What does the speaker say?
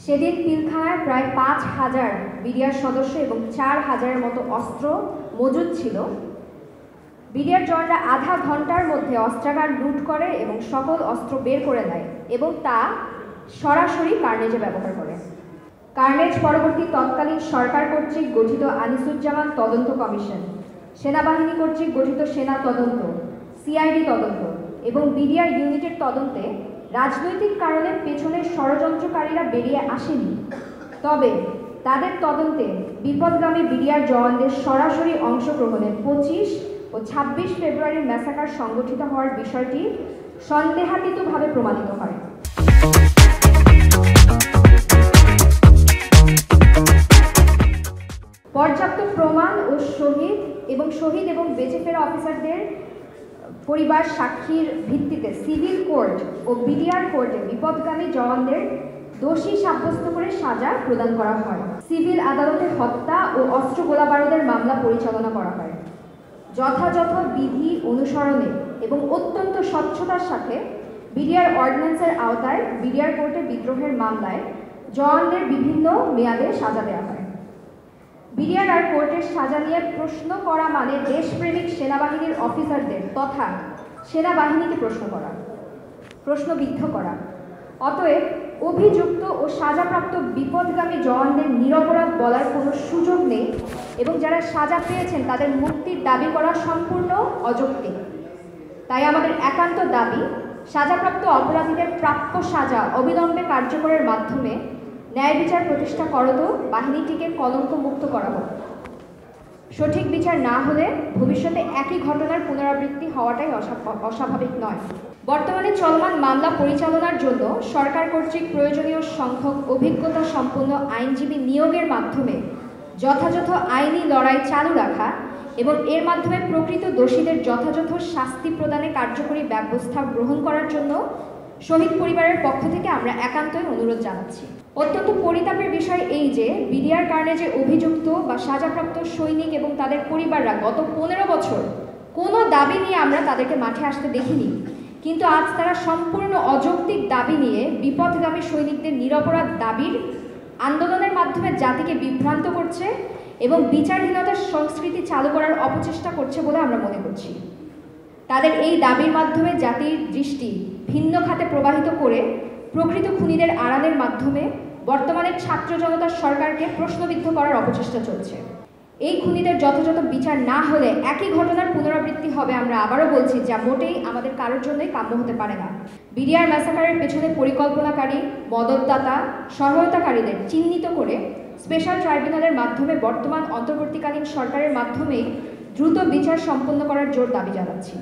সেদিন পিলখানায় প্রায় ৫,০০০ বিডিআর সদস্য এবং ৪,০০০-এর মতো অস্ত্র মজুদ ছিল। বিডিআর জওয়ানরা আধা ঘন্টার মধ্যে অস্ত্রাগার লুট করে এবং সকল অস্ত্র বের করে নেয় এবং তা সরাসরি কার্নেজে ব্যবহার করে। কার্নেজ পরবর্তী তৎকালীন সরকার কর্তৃক গঠিত আনিসুজ্জামান তদন্ত কমিশন, সেনাবাহিনী কর্তৃক গঠিত সেনা তদন্ত, সিআইডি তদন্ত এবং বিডিআর ইউনিটের তদন্তে রাজনৈতিক কারণে পেছনের ষড়যন্ত্রকারীরা বেরিয়ে আসেনি, তবে তাদের তদন্তে বিপদগামী বিডিআর জওয়ানদের সরাসরি অংশগ্রহণে ২৫ ও ২৬ ফেব্রুয়ারির ম্যাসাকার সংগঠিত হওয়ার বিষয়টি সন্দেহাতীতভাবে প্রমাণিত হয়। পর্যাপ্ত প্রমাণ ও শহীদ এবং বেঁচে ফেরা অফিসারদের পরিবার সাক্ষীর ভিত্তিতে সিভিল কোর্ট ও বিডিআর কোর্টে বিপদগামী জওয়ানদের দোষী সাব্যস্ত করে সাজা প্রদান করা হয়। সিভিল আদালতে হত্যা ও অস্ত্র গোলাবারুদের মামলা পরিচালনা করা হয়। যথাযথ বিধি অনুসরণে এবং অত্যন্ত স্বচ্ছতার সাথে বিডিআর অর্ডিন্যান্সের আওতায় বিডিআর কোর্টে বিদ্রোহের মামলায় জওয়ানদের বিভিন্ন মেয়াদে সাজা দেওয়া হয়। বিডিআর আর কোর্টের সাজা নিয়ে প্রশ্ন করা মানে দেশপ্রেমিক সেনাবাহিনীর অফিসারদের তথা সেনাবাহিনীকে প্রশ্নবিদ্ধ করা। অতএব অভিযুক্ত ও সাজাপ্রাপ্ত বিপদগামী জওয়ানদের নিরপরাধ বলার কোনো সুযোগ নেই এবং যারা সাজা পেয়েছেন তাদের মুক্তির দাবি করা সম্পূর্ণ অযৌক্তিক। তাই আমাদের একান্ত দাবি, সাজাপ্রাপ্ত অপরাধীদের প্রাপ্য সাজা অবিলম্বে কার্যকরের মাধ্যমে ন্যায় বিচার প্রতিষ্ঠা করত বাহিনীটিকে কলঙ্কমুক্ত করা হোক। সঠিক বিচার না হলে ভবিষ্যতে একই ঘটনার পুনরাবৃত্তি হওয়াটাই অস্বাভাবিক নয়। বর্তমানে চলমান মামলা পরিচালনার জন্য সরকার কর্তৃক প্রয়োজনীয় সংখ্যক অভিজ্ঞতা সম্পন্ন আইনজীবী নিয়োগের মাধ্যমে যথাযথ আইনি লড়াই চালু রাখা এবং এর মাধ্যমে প্রকৃত দোষীদের যথাযথ শাস্তি প্রদানে কার্যকরী ব্যবস্থা গ্রহণ করার জন্য শহীদ পরিবারের পক্ষ থেকে আমরা একান্তই অনুরোধ জানাচ্ছি। অত্যন্ত পরিতাপের বিষয় এই যে বিডিআর কার্নেজে অভিযুক্ত বা সাজাপ্রাপ্ত সৈনিক এবং তাদের পরিবাররা গত ১৫ বছর কোনো দাবি নিয়ে আমরা তাদেরকে মাঠে আসতে দেখিনি, কিন্তু আজ তারা সম্পূর্ণ অযৌক্তিক দাবি নিয়ে বিপথগামী সৈনিকদের নিরপরাধ দাবির আন্দোলনের মাধ্যমে জাতিকে বিভ্রান্ত করছে এবং বিচারহীনতার সংস্কৃতি চালু করার অপচেষ্টা করছে বলে আমরা মনে করছি। তাদের এই দাবির মাধ্যমে জাতির দৃষ্টি ভিন্ন খাতে প্রবাহিত করে প্রকৃত খুনিদের আড়ালের মাধ্যমে বর্তমানের ছাত্র জনতার সরকারকে প্রশ্নবিদ্ধ করার অপচেষ্টা চলছে। এই খুনিদের যথাযথ বিচার না হলে একই ঘটনার পুনরাবৃত্তি হবে, আমরা আবারও বলছি, যা মোটেই আমাদের কারোর জন্যই কাম্য হতে পারে না। বিডিআর ম্যাসাকারের পেছনে পরিকল্পনাকারী, মদতদাতা, সহায়তাকারীদের চিহ্নিত করে স্পেশাল ট্রাইব্যুনালের মাধ্যমে বর্তমান অন্তর্বর্তীকালীন সরকারের মাধ্যমেই দ্রুত বিচার সম্পন্ন করার জোর দাবি জানাচ্ছি।